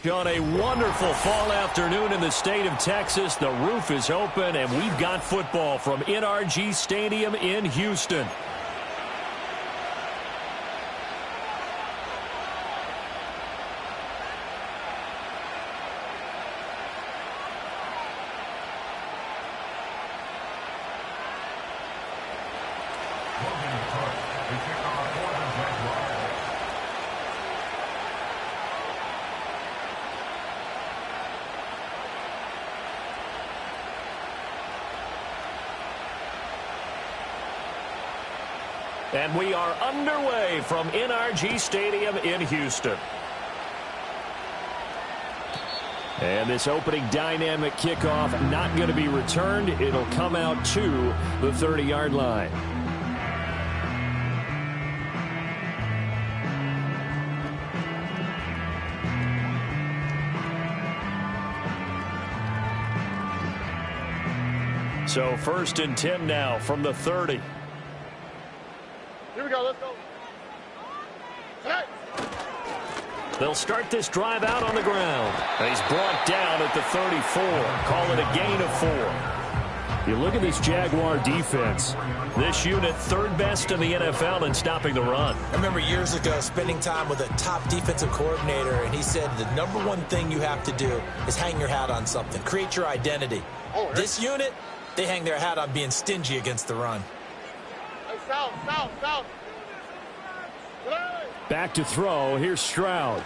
On a wonderful fall afternoon in the state of Texas, the roof is open, and we've got football from NRG Stadium in Houston. And we are underway from NRG Stadium in Houston. And this opening dynamic kickoff not going to be returned. It'll come out to the 30-yard line. So 1st and 10 now from the 30. Here we go, let's go. Hey. They'll start this drive out on the ground. And he's brought down at the 34. Call it a gain of 4. You look at this Jaguar defense. This unit, 3rd best in the NFL in stopping the run. I remember years ago spending time with a top defensive coordinator, and he said the #1 thing you have to do is hang your hat on something. Create your identity. This unit, they hang their hat on being stingy against the run. South. Back to throw. Here's Stroud.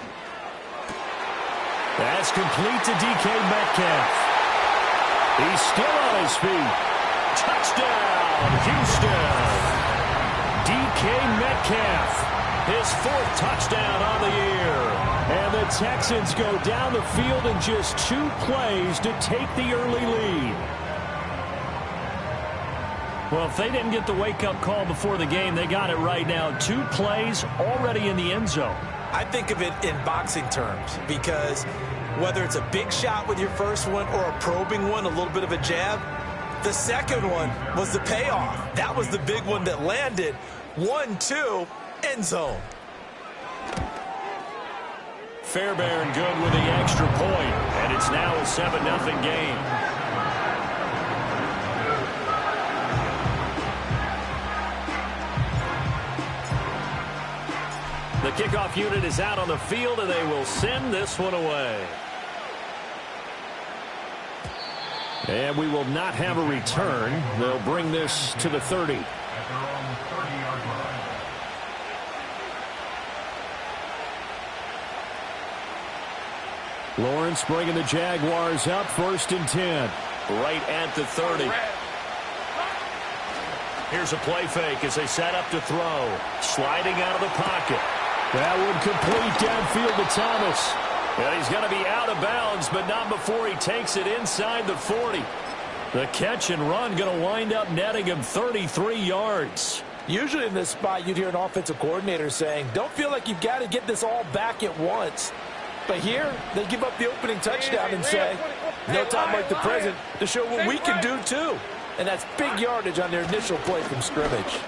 That's complete to DK Metcalf. He's still on his feet. Touchdown, Houston. DK Metcalf, his 4th touchdown on the year. And the Texans go down the field in just 2 plays to take the early lead. Well, if they didn't get the wake-up call before the game, they got it right now. 2 plays already in the end zone. I think of it in boxing terms because whether it's a big shot with your first one or a probing one, a little bit of a jab, the second one was the payoff. That was the big one that landed. 1-2, end zone. Fairbairn good with the extra point, and it's now a 7-0 game. The kickoff unit is out on the field, and they will send this one away. And we will not have a return. They'll bring this to the 30. Lawrence bringing the Jaguars up, 1st and 10. Right at the 30. Here's a play fake as they set up to throw. Sliding out of the pocket. That would complete downfield to Thomas. And he's going to be out of bounds, but not before he takes it inside the 40. The catch and run going to wind up netting him 33 yards. Usually in this spot, you'd hear an offensive coordinator saying, don't feel like you've got to get this all back at once. But here, they give up the opening touchdown and say, no time like the present to show what we can do too. And that's big yardage on their initial play from scrimmage.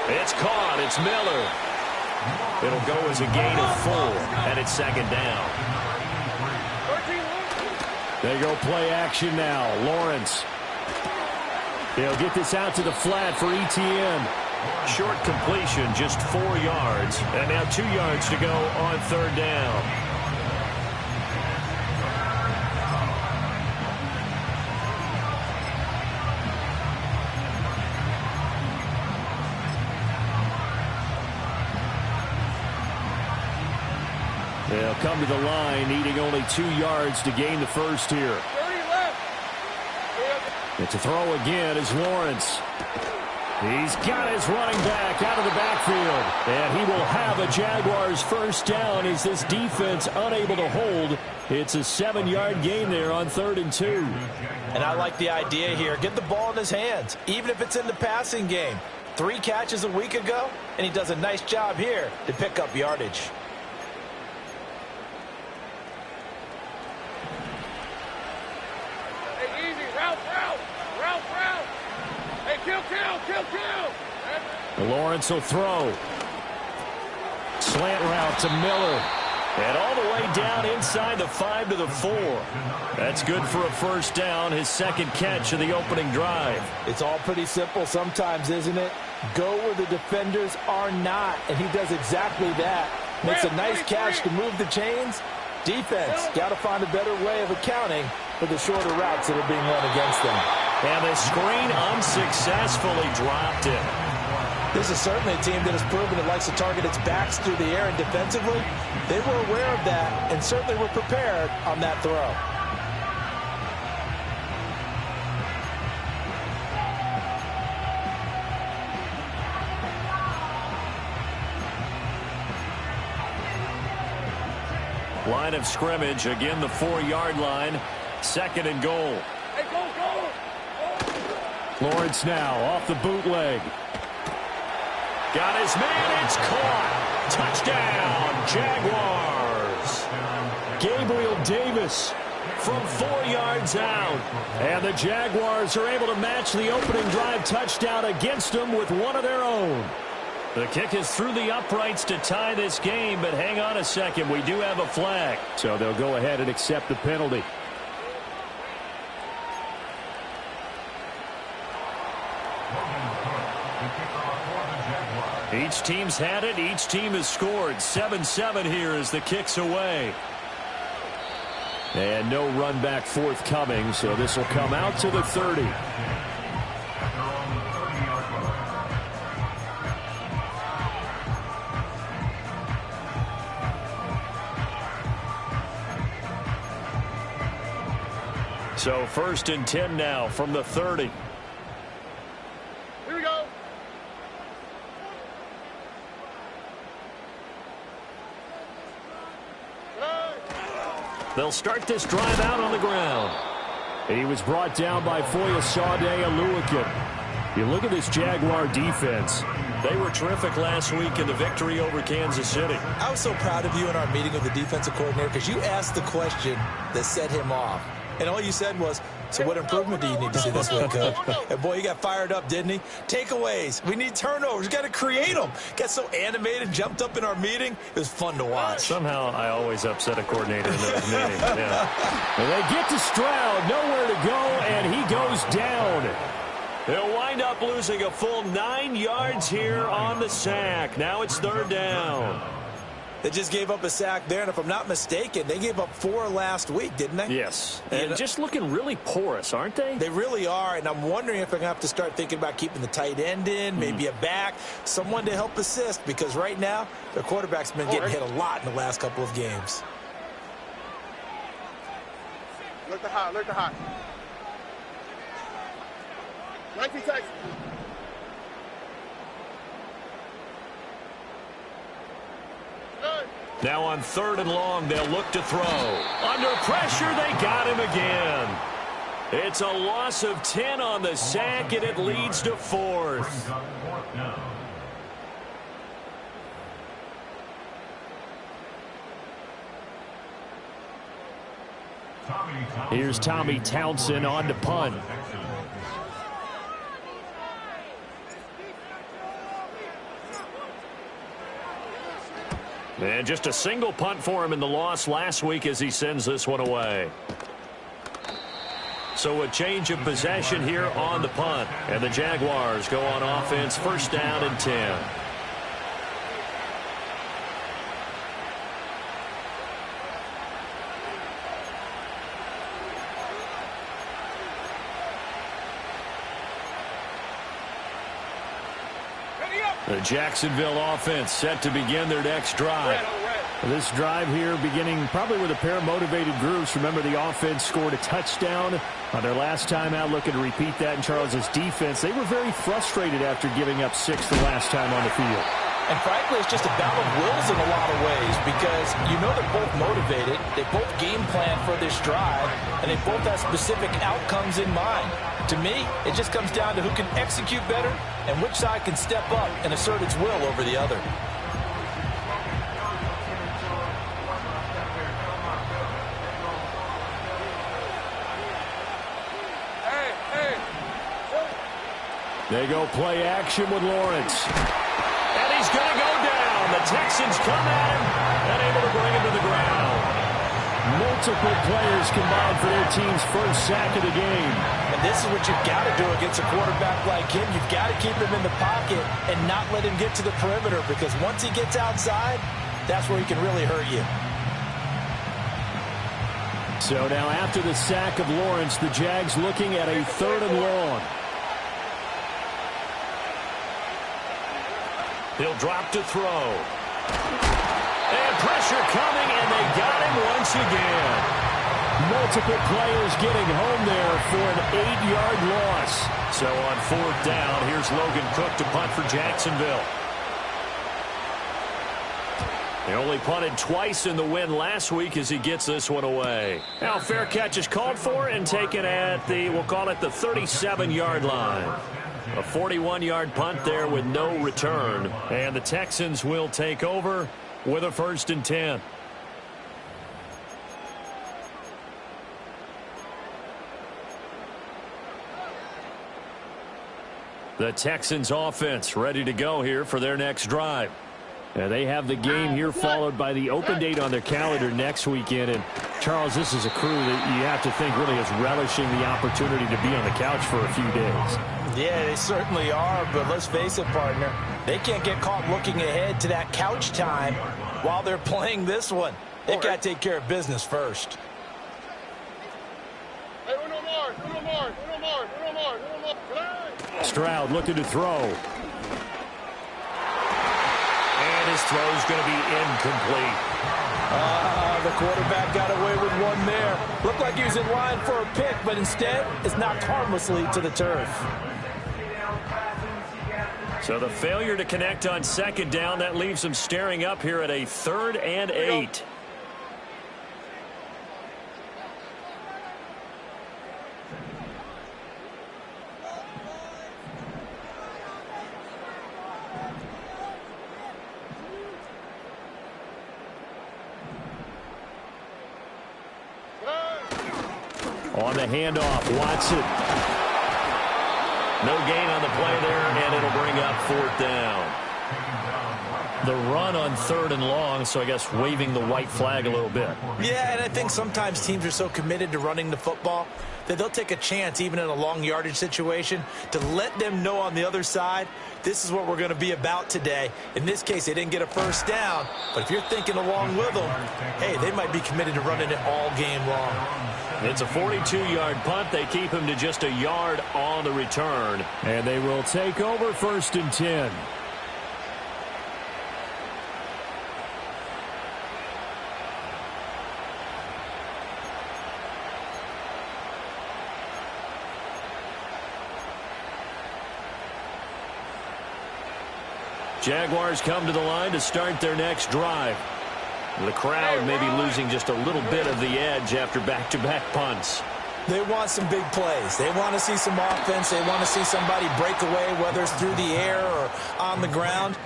It's caught. It's Miller. It'll go as a gain of 4, and it's 2nd down. They go play action now. Lawrence. They'll get this out to the flat for ETN. Short completion, just 4 yards. And now 2 yards to go on 3rd down. They'll come to the line, needing only 2 yards to gain the first here. 30 left. And to throw again is Lawrence. He's got his running back out of the backfield. And he will have a Jaguars first down as this defense unable to hold. It's a 7-yard gain there on 3rd and 2. And I like the idea here. Get the ball in his hands, even if it's in the passing game. 3 catches a week ago, and he does a nice job here to pick up yardage. Hey, easy. Route. Hey, kill. Lawrence will throw. Slant route to Miller. And all the way down inside the 5 to the 4. That's good for a first down, his second catch of the opening drive. It's all pretty simple sometimes, isn't it? Go where the defenders are not, and he does exactly that. Makes a nice catch to move the chains. Defense, got to find a better way of accounting for the shorter routes that are being run against them. And the screen unsuccessfully dropped it. This is certainly a team that has proven it likes to target its backs through the air, and defensively, they were aware of that and certainly were prepared on that throw. Line of scrimmage, again the 4-yard line, 2nd and goal. Hey, go, go! Lawrence now off the bootleg. Got his man, it's caught. Touchdown, Jaguars. Gabriel Davis from 4 yards out. And the Jaguars are able to match the opening drive touchdown against them with one of their own. The kick is through the uprights to tie this game, but hang on a second, we do have a flag. So they'll go ahead and accept the penalty. Each team's had it. Each team has scored. 7-7 here as the kick's away. And no run back forthcoming, so this will come out to the 30. So 1st and 10 now from the 30. Here we go. They'll start this drive out on the ground. He was brought down by Foyesade Aluakin. You look at this Jaguar defense. They were terrific last week in the victory over Kansas City. I was so proud of you in our meeting with the defensive coordinator because you asked the question that set him off. And all you said was, so what improvement do you need to see this week, Coach? And boy, he got fired up, didn't he? Takeaways. We need turnovers. We got to create them. Got so animated, jumped up in our meeting. It was fun to watch. Somehow I always upset a coordinator in those meetings. Yeah. And they get to Stroud, nowhere to go, and he goes down. They'll wind up losing a full 9 yards here on the sack. Now it's 3rd down. They just gave up a sack there, and if I'm not mistaken, they gave up 4 last week, didn't they? Yes, and just looking really porous, aren't they? They really are, and I'm wondering if they're going to have to start thinking about keeping the tight end in, maybe a back, someone to help assist, because right now, their quarterback's been getting hit a lot in the last couple of games. Look the hot, look the hot. 19 Texas. Now on 3rd and long, they'll look to throw. Under pressure, they got him again. It's a loss of 10 on the sack, and it leads to 4th. Here's Tommy Townsend on to punt. And just a single punt for him in the loss last week as he sends this one away. So a change of possession here on the punt. And the Jaguars go on offense, 1st down and 10. The Jacksonville offense set to begin their next drive. This drive here beginning probably with a pair of motivated groups. Remember, the offense scored a touchdown on their last time out, looking to repeat that in Charles's defense. They were very frustrated after giving up 6 the last time on the field. And frankly, it's just a battle of wills in a lot of ways because you know they're both motivated. They both game plan for this drive, and they both have specific outcomes in mind. To me, it just comes down to who can execute better and which side can step up and assert its will over the other. They go play action with Lawrence. And he's going to go down. The Texans come at him and able to bring him to the ground. Multiple players combined for their team's first sack of the game. And this is what you've got to do against a quarterback like him. You've got to keep him in the pocket and not let him get to the perimeter, because once he gets outside, that's where he can really hurt you. So now after the sack of Lawrence, the Jags looking at a 3rd and long. He'll drop to throw. And pressure coming, and they got him once again. Multiple players getting home there for an 8-yard loss. So on 4th down, here's Logan Cook to punt for Jacksonville. He only punted twice in the win last week as he gets this one away. Now fair catch is called for and taken at the, we'll call it the 37-yard line. A 41-yard punt there with no return. And the Texans will take over with a 1st and 10. The Texans offense ready to go here for their next drive. They have the game here followed by the open date on their calendar next weekend. And, Charles, this is a crew that you have to think really is relishing the opportunity to be on the couch for a few days. Yeah, they certainly are, but let's face it, partner. They can't get caught looking ahead to that couch time while they're playing this one. They've got to take care of business first. Hey, uno more. Stroud looking to throw. And his throw's going to be incomplete. The quarterback got away with one there. Looked like he was in line for a pick, but instead it's knocked harmlessly to the turf. So the failure to connect on 2nd down, that leaves them staring up here at a 3rd and 8. On the handoff, Watson. No gain on the play there, and it'll bring up 4th down. The run on 3rd and long, so I guess waving the white flag a little bit. Yeah, and I think sometimes teams are so committed to running the football that they'll take a chance, even in a long yardage situation, to let them know on the other side, this is what we're going to be about today. In this case, they didn't get a 1st down, but if you're thinking along with them, hey, they might be committed to running it all game long. It's a 42-yard punt. They keep him to just a yard on the return. And they will take over 1st and 10. Jaguars come to the line to start their next drive. The crowd may be losing just a little bit of the edge after back-to-back punts. They want some big plays. They want to see some offense. They want to see somebody break away, whether it's through the air or on the ground.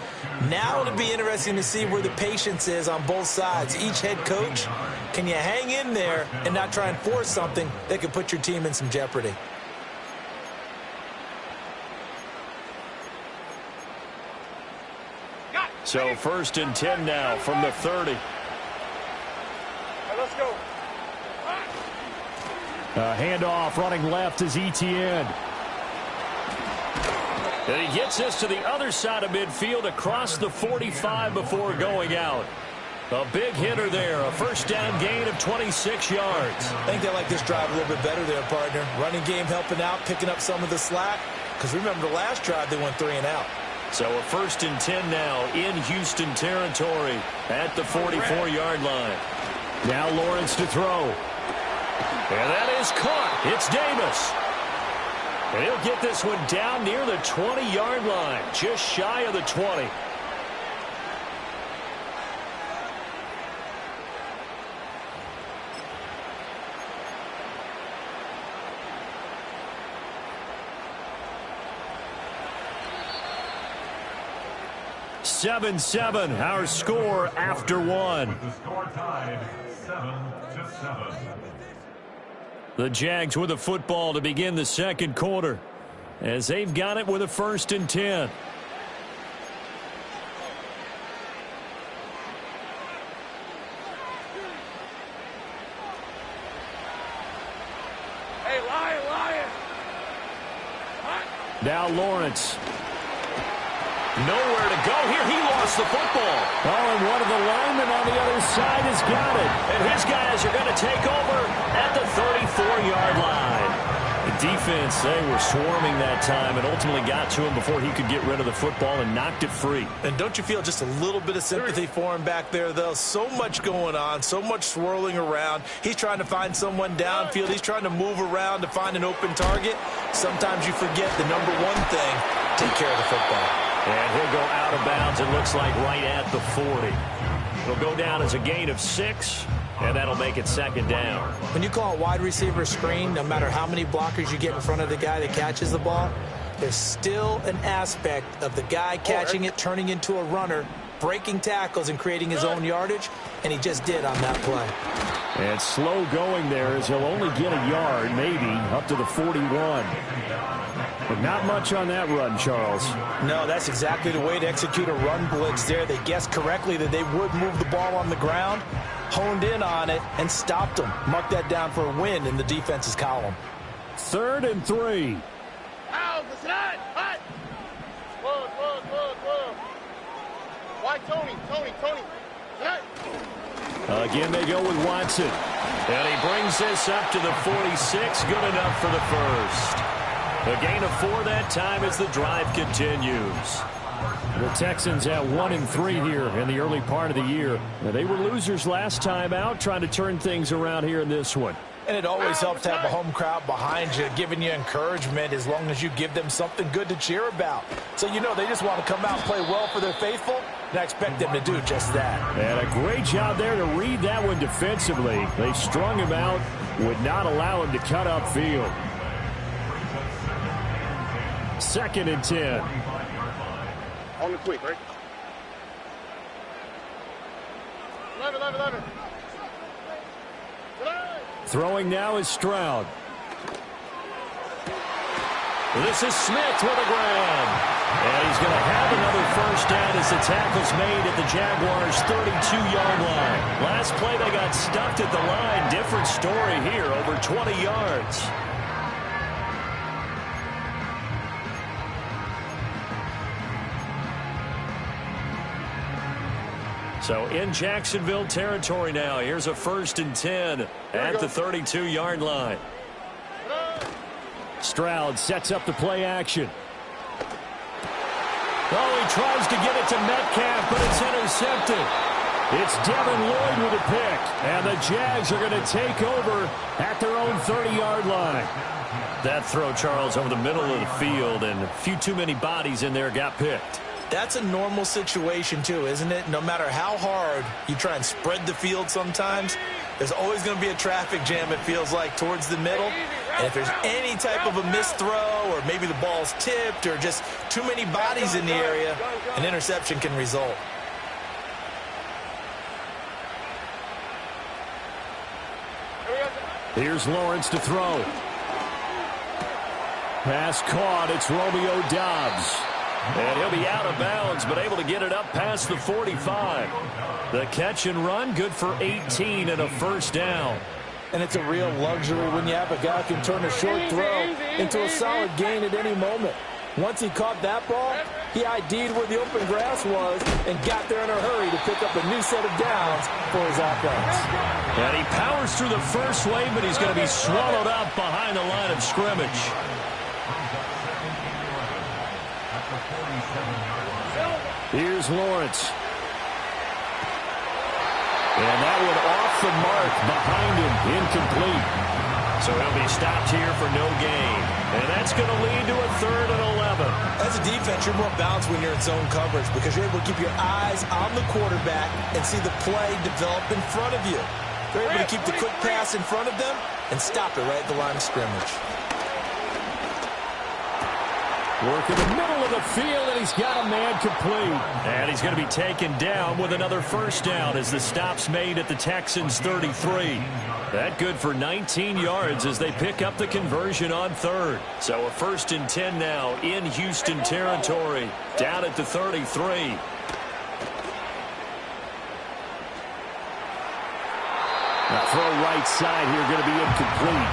Now it'll be interesting to see where the patience is on both sides. Each head coach, can you hang in there and not try and force something that could put your team in some jeopardy? So 1st and 10 now from the 30. Let's go. Handoff running left is Etienne. And he gets this to the other side of midfield across the 45 before going out. A big hitter there. A 1st down gain of 26 yards. I think they like this drive a little bit better there, partner. Running game helping out, picking up some of the slack. Because remember the last drive they went 3 and out. So a 1st and 10 now in Houston territory at the 44-yard line. Now Lawrence to throw. And that is caught. It's Davis. And he'll get this one down near the 20-yard line, just shy of the 20. Seven, our score after one. With the score tied 7-7. The Jags with the football to begin the 2nd quarter as they've got it with a 1st and 10. Now Lawrence. Nowhere to go here. He lost the football. Oh, and one of the linemen on the other side has got it. And his guys are going to take over at the 34-yard line. The defense, they were swarming that time and ultimately got to him before he could get rid of the football and knocked it free. And don't you feel just a little bit of sympathy for him back there, though? So much going on, so much swirling around. He's trying to find someone downfield. He's trying to move around to find an open target. Sometimes you forget the number one thing, take care of the football. And he'll go out of bounds, it looks like, right at the 40. It'll go down as a gain of 6, and that'll make it second down. When you call a wide receiver screen, no matter how many blockers you get in front of the guy that catches the ball, there's still an aspect of the guy catching it, turning into a runner, breaking tackles and creating his own yardage, and he just did on that play. And slow going there as he'll only get a yard, maybe, up to the 41. But not much on that run, Charles. No, that's exactly the way to execute a run blitz there. They guessed correctly that they would move the ball on the ground, honed in on it, and stopped them. Mark that down for a win in the defense's column. 3rd and 3. Ow, listen that. Hot. Look. Why, Tony. Tonight. Again, they go with Watson. And he brings this up to the 46. Good enough for the first. A gain of 4 that time as the drive continues. The Texans at 1-3 here in the early part of the year. Now, they were losers last time out, trying to turn things around here in this one. And it always helps to have a home crowd behind you, giving you encouragement as long as you give them something good to cheer about. So you know they just want to come out and play well for their faithful, and I expect them to do just that. And a great job there to read that one defensively. They strung him out, would not allow him to cut upfield. 2nd and 10. On the quick, right? 11. Throwing now is Stroud. This is Smith with a grab. And he's going to have another first down as the tackle's made at the Jaguars' 32-yard line. Last play they got stuffed at the line. Different story here, over 20 yards. So in Jacksonville territory now. Here's a 1st and 10 at the 32-yard line. Stroud sets up the play action. Oh, he tries to get it to Metcalf, but it's intercepted. It's Devin Lloyd with a pick. And the Jags are going to take over at their own 30-yard line. That throw, Charles, over the middle of the field, and a few too many bodies in there got picked. That's a normal situation, too, isn't it? No matter how hard you try and spread the field sometimes, there's always going to be a traffic jam, it feels like, towards the middle. And if there's any type of a missed throw or maybe the ball's tipped or just too many bodies in the area, an interception can result. Here's Lawrence to throw. Pass caught. It's Romeo Doubs. And he'll be out of bounds, but able to get it up past the 45. The catch and run, good for 18 and a first down. And it's a real luxury when you have a guy who can turn a short throw into a solid gain at any moment. Once he caught that ball, he ID'd where the open grass was and got there in a hurry to pick up a new set of downs for his offense. And he powers through the first wave, but he's going to be swallowed up behind the line of scrimmage. Here's Lawrence. And that one off the mark behind him, incomplete. So he'll be stopped here for no gain. And that's going to lead to a 3rd and 11. As a defense, you're more balanced when you're in zone coverage because you're able to keep your eyes on the quarterback and see the play develop in front of you. They're able to keep the quick pass in front of them and stop it right at the line of scrimmage. Work in the middle of the field, and he's got a man complete. And he's going to be taken down with another first down as the stop's made at the Texans' 33. That good for 19 yards as they pick up the conversion on 3rd. So a 1st and 10 now in Houston territory, down at the 33. Now throw right side here, going to be incomplete.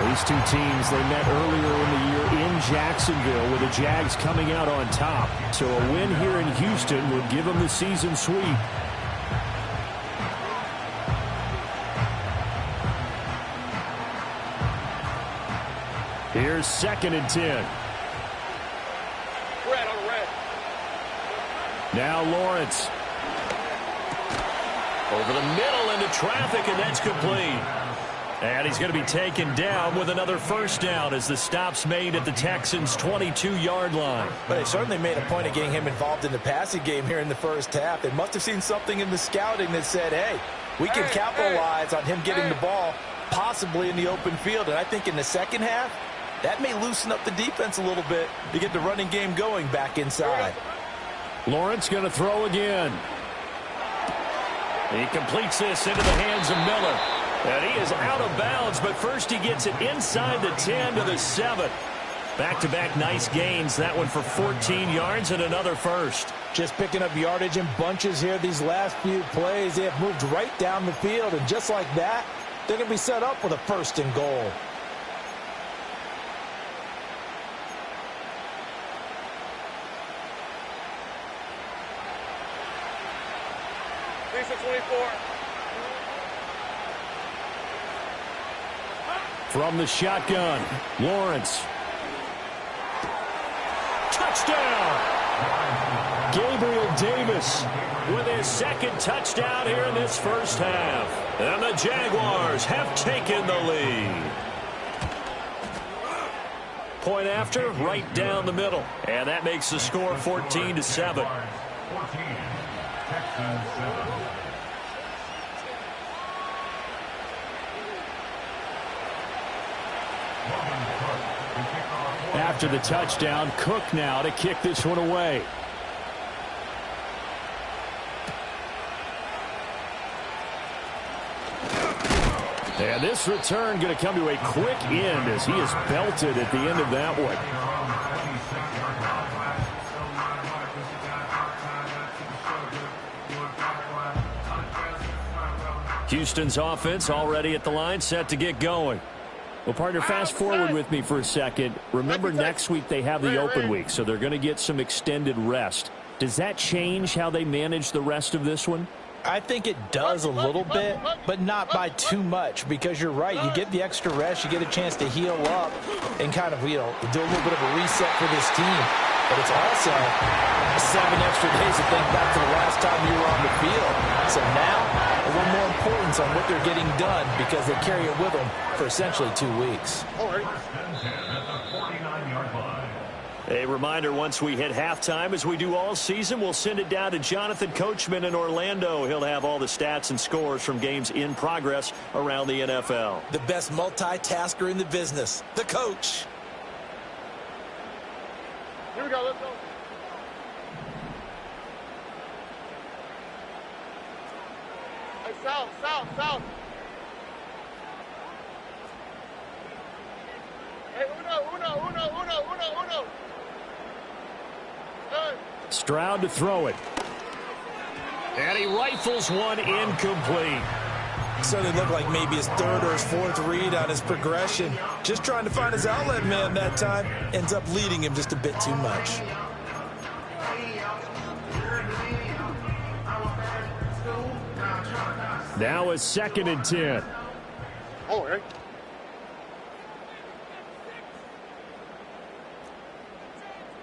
These two teams, they met earlier in the year in Jacksonville with the Jags coming out on top. So a win here in Houston would give them the season sweep. Here's 2nd and 10. Red on red. Now Lawrence. Over the middle into traffic, and that's complete. And he's going to be taken down with another first down as the stop's made at the Texans' 22-yard line. But they certainly made a point of getting him involved in the passing game here in the first half. They must have seen something in the scouting that said, hey, we can capitalize on him getting the ball possibly in the open field. And I think in the second half, that may loosen up the defense a little bit to get the running game going back inside. Lawrence going to throw again. He completes this into the hands of Miller. And he is out of bounds, but first he gets it inside the 10 to the 7. Back-to-back nice gains. That one for 14 yards and another first. Just picking up yardage in bunches here these last few plays. They have moved right down the field, and just like that, they're going to be set up with a 1st and goal. From the shotgun, Lawrence. Touchdown! Gabriel Davis with his 2nd touchdown here in this first half. And the Jaguars have taken the lead. Point after, right down the middle. And that makes the score 14 to 7. 14, Texans 7. After the touchdown, Cook now to kick this one away. And this return going to come to a quick end as he is belted at the end of that one. Houston's offense already at the line, set to get going. Well, partner, fast forward with me for a second. Remember, next week they have the open week, so they're going to get some extended rest. Does that change how they manage the rest of this one? I think it does a little bit, but not by too much, because you're right. You get the extra rest, you get a chance to heal up and kind of, do a little bit of a reset for this team. But it's also 7 extra days to think back to the last time you were on the field. So now, a little more importance on what they're getting done because they carry it with them for essentially 2 weeks. A reminder, once we hit halftime, as we do all season, we'll send it down to Jonathan Coachman in Orlando. He'll have all the stats and scores from games in progress around the NFL. The best multitasker in the business, the coach. Here we go, let's go. Hey, south, south, south. Hey, uno. Hey. Stroud to throw it. And he rifles one incomplete. Certainly looked like maybe his 3rd or his 4th read on his progression. Just trying to find his outlet man that time. Ends up leading him just a bit too much. Now a 2nd and 10. Oh, Eric.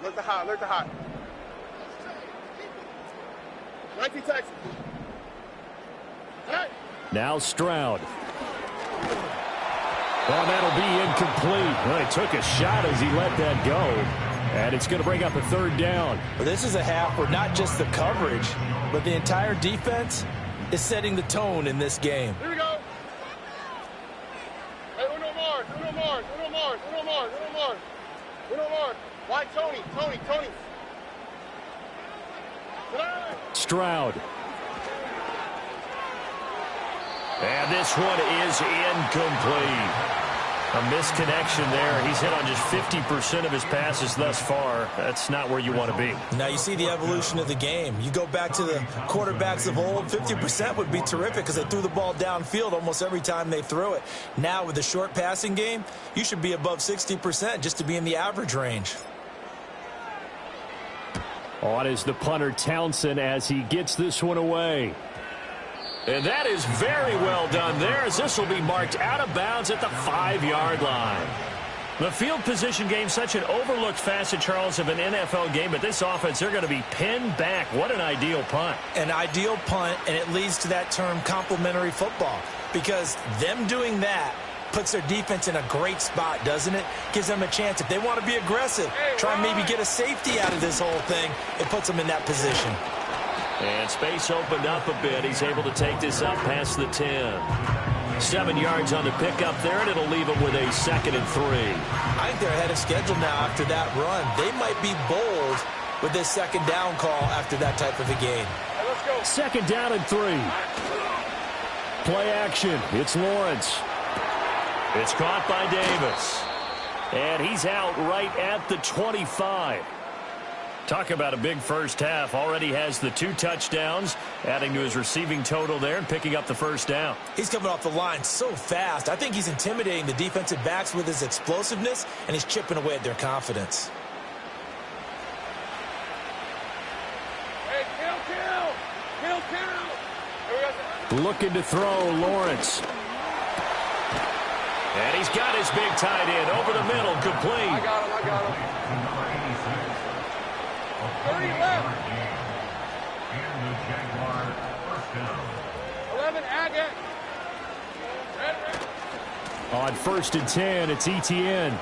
Look the hot. 19 Texas. Hey. Now Stroud. Oh, that'll be incomplete. Well, he took a shot as he let that go. And it's going to bring up a 3rd down. Well, this is a half where not just the coverage, but the entire defense is setting the tone in this game. Here we go. Hey, uno more. Why, Tony. Stroud. And this one is incomplete. A misconnection there. He's hit on just 50% of his passes thus far. That's not where you want to be. Now you see the evolution of the game. You go back to the quarterbacks of old, 50% would be terrific because they threw the ball downfield almost every time they threw it. Now with the short passing game, you should be above 60% just to be in the average range. On is the punter Townsend as he gets this one away. And that is very well done there, as this will be marked out of bounds at the 5-yard line. The field position game, such an overlooked facet, Charles, of an NFL game, but this offense, they're going to be pinned back. What an ideal punt. An ideal punt, and it leads to that term complementary football, because them doing that puts their defense in a great spot, doesn't it? Gives them a chance. If they want to be aggressive, try and maybe get a safety out of this whole thing, it puts them in that position. And space opened up a bit. He's able to take this up past the 10. 7 yards on the pickup there, and it'll leave him with a 2nd and 3. I think they're ahead of schedule now after that run. They might be bold with this 2nd down call after that type of a game. Hey, let's go. 2nd down and 3. Play action. It's Lawrence. It's caught by Davis. And he's out right at the 25. Talk about a big first half. Already has the 2 touchdowns, adding to his receiving total there and picking up the 1st down. He's coming off the line so fast. I think he's intimidating the defensive backs with his explosiveness, and he's chipping away at their confidence. Hey, kill. Looking to throw, Lawrence. And he's got his big tight end over the middle, complete. I got him. 30 left. And the Jaguar first down. 11, Agate. On 1st and 10, it's Etienne.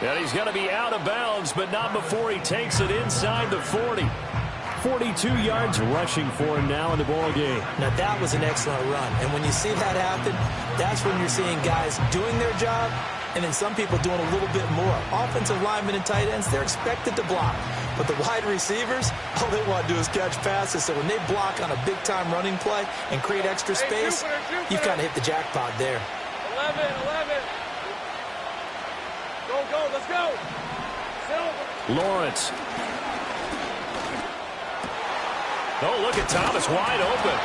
And he's going to be out of bounds, but not before he takes it inside the 40. 42 yards rushing for him now in the ball game. Now that was an excellent run, and when you see that happen, that's when you're seeing guys doing their job, and then some people doing a little bit more. Offensive linemen and tight ends, they're expected to block. But the wide receivers, all they want to do is catch passes. So when they block on a big-time running play and create extra space, you've kind of hit the jackpot there. 11. Go, let's go. Lawrence. Oh, look at Thomas wide open.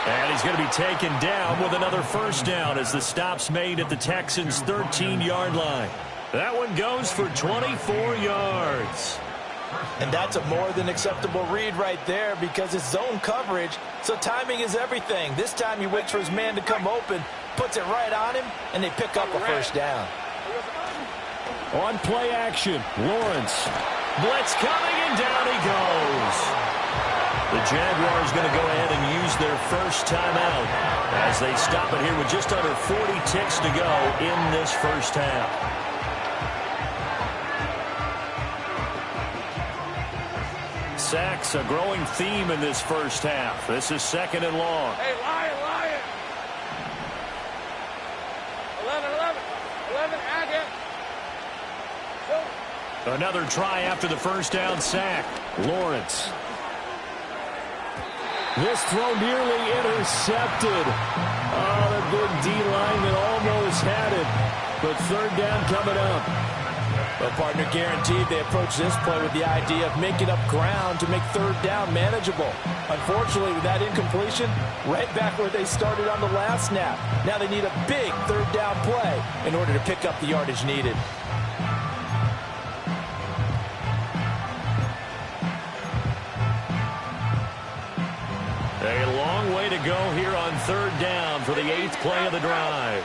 And he's going to be taken down with another 1st down as the stop's made at the Texans' 13-yard line. That one goes for 24 yards. And that's a more than acceptable read right there because it's zone coverage, so timing is everything. This time he waits for his man to come open, puts it right on him, and they pick up a 1st down. On play action, Lawrence. Blitz coming, and down he goes. The Jaguars going to go ahead and use their 1st timeout as they stop it here with just under 40 ticks to go in this 1st half. Sacks, a growing theme in this 1st half. This is 2nd and long. Hey, Lion. 11, Agate. Another try after the 1st down sack. Lawrence. This throw nearly intercepted. Oh, the big D-lineman almost had it. But 3rd down coming up. Well, partner, guaranteed they approach this play with the idea of making up ground to make 3rd down manageable. Unfortunately, with that incompletion, right back where they started on the last snap. Now they need a big 3rd down play in order to pick up the yardage needed. A long way to go here on 3rd down for the 8th play of the drive.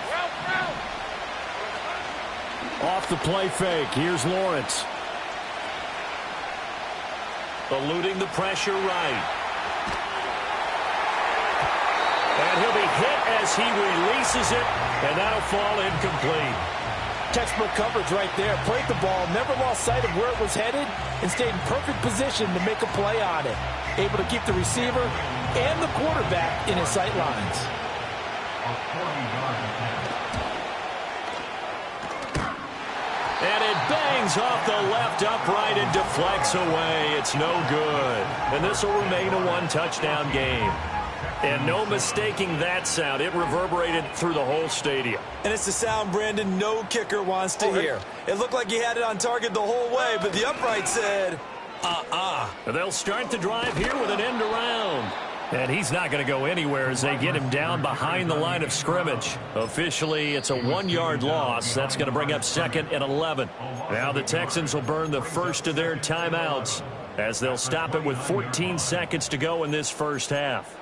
Off the play fake, here's Lawrence. Eluding the pressure right. And he'll be hit as he releases it, and that'll fall incomplete. Textbook coverage right there. Played the ball, never lost sight of where it was headed, and stayed in perfect position to make a play on it. Able to keep the receiver and the quarterback in his sight lines. And it bangs off the left upright and deflects away. It's no good. And this will remain a 1-touchdown game. And no mistaking that sound. It reverberated through the whole stadium. And it's the sound, Brandon, no kicker wants to hear. It looked like he had it on target the whole way, but the upright said, They'll start the drive here with an end around. And he's not going to go anywhere as they get him down behind the line of scrimmage. Officially, it's a 1-yard loss. That's going to bring up 2nd and 11. Now the Texans will burn the first of their timeouts as they'll stop it with 14 seconds to go in this first half.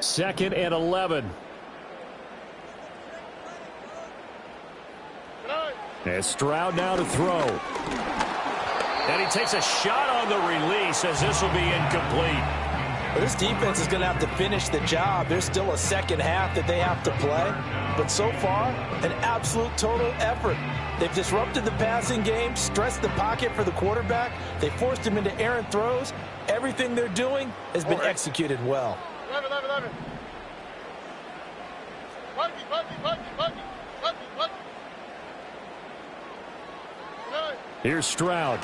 Second and 11. As Stroud now to throw. And he takes a shot on the release as this will be incomplete. Well, this defense is going to have to finish the job. There's still a second half that they have to play. But so far, an absolute total effort. They've disrupted the passing game, stressed the pocket for the quarterback. They forced him into errant throws. Everything they're doing has been executed well. 11. Here's Stroud.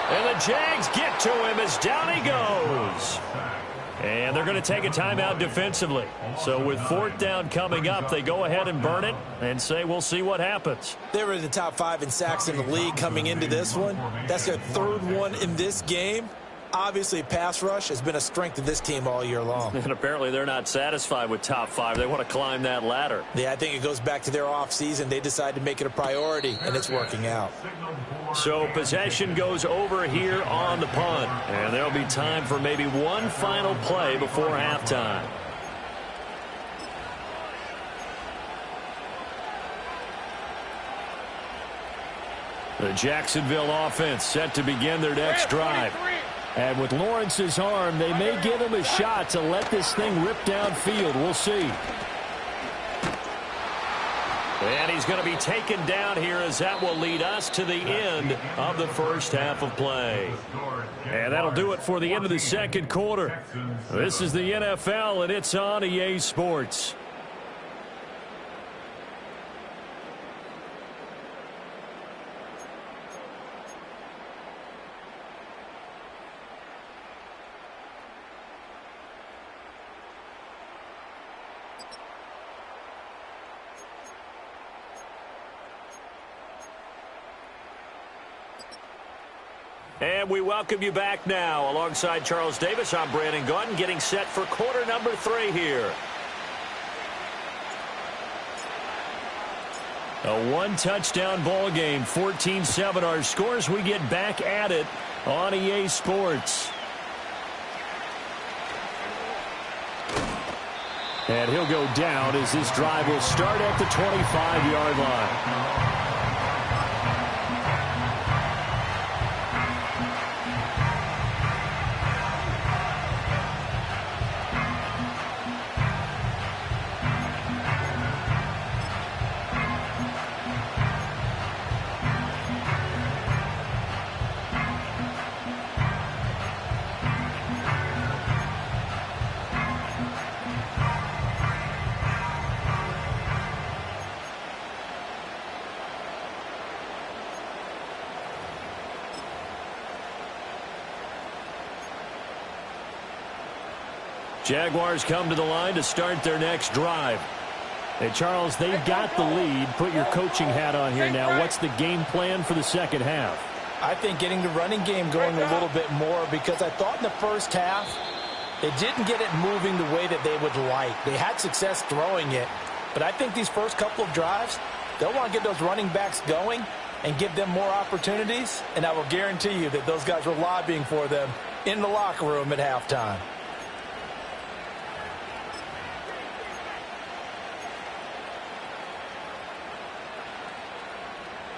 And the Jags get to him as down he goes. And they're going to take a timeout defensively. So with 4th down coming up, they go ahead and burn it and say we'll see what happens. They were in the top 5 in sacks in the league coming into this one. That's their 3rd one in this game. Obviously, pass rush has been a strength of this team all year long. And apparently they're not satisfied with top 5. They want to climb that ladder. Yeah, I think it goes back to their offseason. They decided to make it a priority, and it's working out. So possession goes over here on the punt. And there'll be time for maybe one final play before halftime. The Jacksonville offense set to begin their next drive. And with Lawrence's arm, they may give him a shot to let this thing rip downfield. We'll see. And he's going to be taken down here as that will lead us to the end of the first half of play. And that'll do it for the end of the second quarter. This is the NFL, and it's on EA Sports. And we welcome you back now. Alongside Charles Davis, I'm Brandon Gaudin, getting set for quarter number 3 here. A one-touchdown ball game, 14-7 our scores. We get back at it on EA Sports. And he'll go down as this drive will start at the 25-yard line. Jaguars come to the line to start their next drive. Hey, Charles, they've got the lead. Put your coaching hat on here now. What's the game plan for the second half? I think getting the running game going a little bit more, because I thought in the first half they didn't get it moving the way that they would like. They had success throwing it, but I think these first couple of drives, they'll want to get those running backs going and give them more opportunities, and I will guarantee you that those guys were lobbying for them in the locker room at halftime.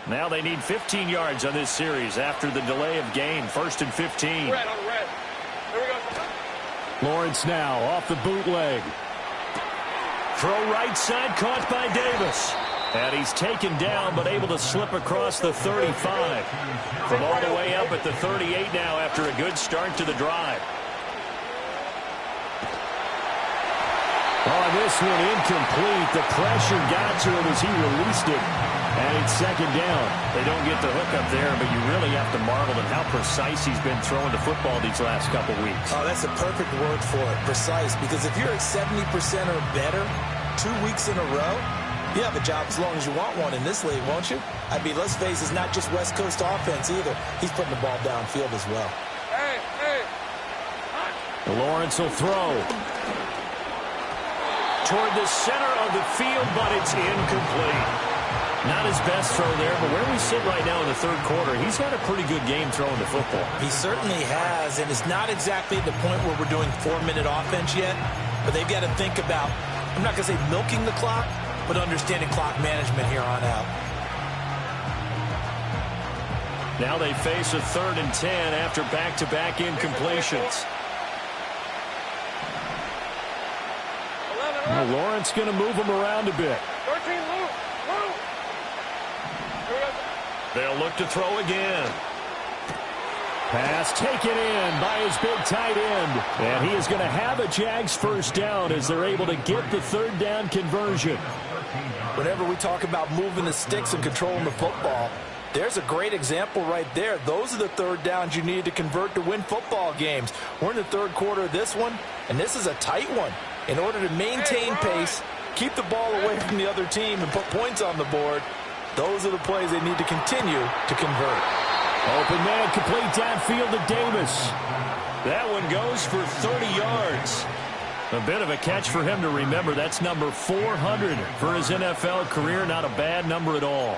Now they need 15 yards on this series after the delay of game. 1st and 15. Red on red. Here we go. Lawrence now off the bootleg. throw right side, caught by Davis. And he's taken down, but able to slip across the 35. From all the way up at the 38 now after a good start to the drive. Oh, this one incomplete. The pressure got to him as he released it. And it's second down. They don't get the hook up there, but you really have to marvel at how precise he's been throwing the football these last couple weeks. Oh, that's a perfect word for it, precise. Because if you're at 70% or better 2 weeks in a row, you have a job as long as you want one in this league, won't you? I mean, let's face it, it's not just West Coast offense either. He's putting the ball downfield as well. Lawrence will throw toward the center of the field, but it's incomplete. Not his best throw there, but where we sit right now in the third quarter, he's had a pretty good game throwing the football. He certainly has, and it's not exactly at the point where we're doing 4-minute offense yet, but they've got to think about, I'm not going to say milking the clock, but understanding clock management here on out. Now they face a 3rd and 10 after back-to-back incompletions. Now Lawrence going to move him around a bit. 13, Luke. They'll look to throw again. Pass taken in by his big tight end. And he is going to have a Jags first down as they're able to get the 3rd down conversion. Whenever we talk about moving the sticks and controlling the football, there's a great example right there. Those are the 3rd downs you need to convert to win football games. We're in the 3rd quarter of this one, and this is a tight one. In order to maintain pace, keep the ball away from the other team, and put points on the board, those are the plays they need to continue to convert. Open man, complete downfield to Davis. That one goes for 30 yards. A bit of a catch for him to remember. That's number 400 for his NFL career. Not a bad number at all.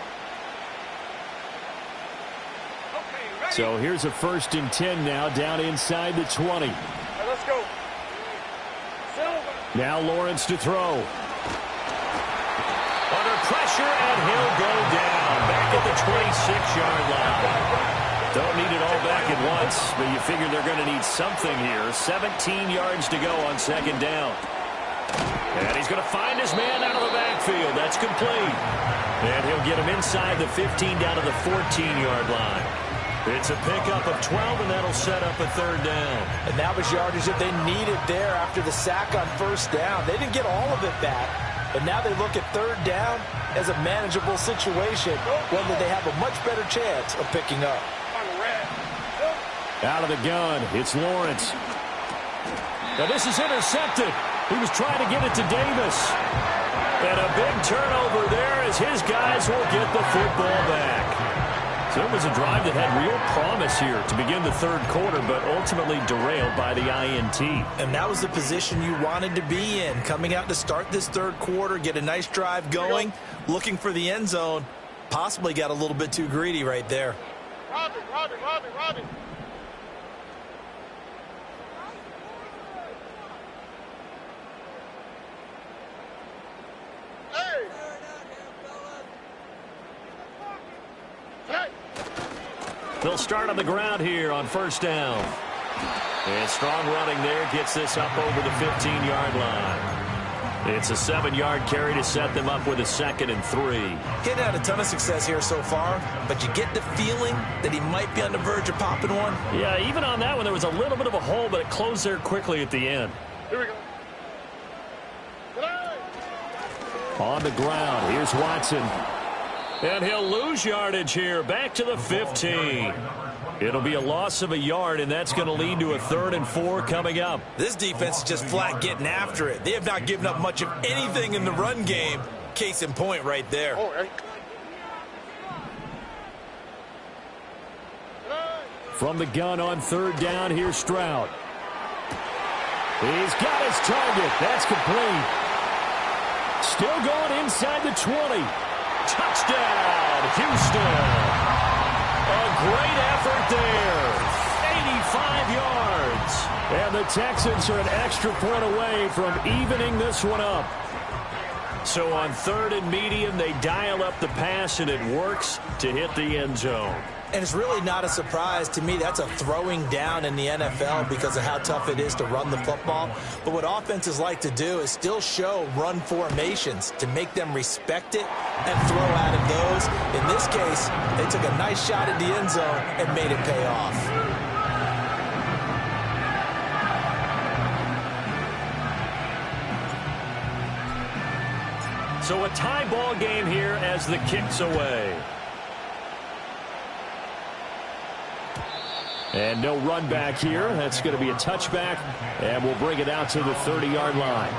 So here's a 1st and 10 now, down inside the 20. Right, let's go. Now Lawrence to throw. Under pressure, and he'll go down. Back at the 26-yard line. Don't need it all back at once, but you figure they're going to need something here. 17 yards to go on 2nd down. And he's going to find his man out of the backfield. That's complete. And he'll get him inside the 15 down to the 14-yard line. It's a pickup of 12, and that'll set up a 3rd down. And that was yardage that they needed there after the sack on 1st down. They didn't get all of it back, but now they look at 3rd down as a manageable situation, one that they have a much better chance of picking up. Out of the gun, it's Lawrence. Now this is intercepted. He was trying to get it to Davis. And a big turnover there as his guys will get the football back. So it was a drive that had real promise here to begin the 3rd quarter, but ultimately derailed by the INT. And that was the position you wanted to be in, coming out to start this 3rd quarter, get a nice drive going, looking for the end zone. Possibly got a little bit too greedy right there. Robbie. They'll start on the ground here on 1st down. And strong running there gets this up over the 15-yard line. It's a 7-yard carry to set them up with a 2nd and 3. Getting had a ton of success here so far, but you get the feeling that he might be on the verge of popping one. Yeah, even on that one, there was a little bit of a hole, but it closed there quickly at the end. Here we go. On the ground, here's Watson. And he'll lose yardage here, back to the 15. It'll be a loss of a yard, and that's going to lead to a 3rd and 4 coming up. This defense is just flat getting after it. They have not given up much of anything in the run game. Case in point right there. From the gun on 3rd down, here's Stroud. He's got his target. That's complete. Still going inside the 20. Touchdown, Houston. A great effort there. 85 yards. And the Texans are an extra point away from evening this one up. So on 3rd and medium, they dial up the pass, and it works to hit the end zone. And it's really not a surprise to me. That's a throwing down in the NFL because of how tough it is to run the football. But what offenses like to do is still show run formations to make them respect it and throw out of those. In this case, they took a nice shot at the end zone and made it pay off. So a tie ball game here as the kick's away. And no run back here. That's going to be a touchback, and we'll bring it out to the 30-yard line.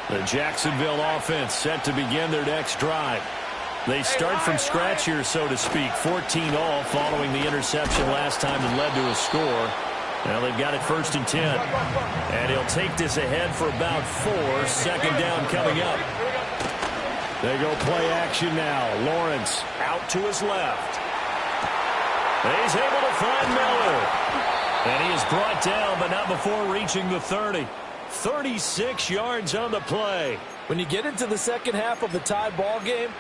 The Jacksonville offense set to begin their next drive. They start from scratch here, so to speak. 14-all following the interception last time that led to a score. Well, they've got it 1st and 10. And he'll take this ahead for about 4. 2nd down coming up. They go play action now. Lawrence out to his left. He's able to find Miller. And he is brought down, but not before reaching the 30. 36 yards on the play. When you get into the second half of a tie ball game,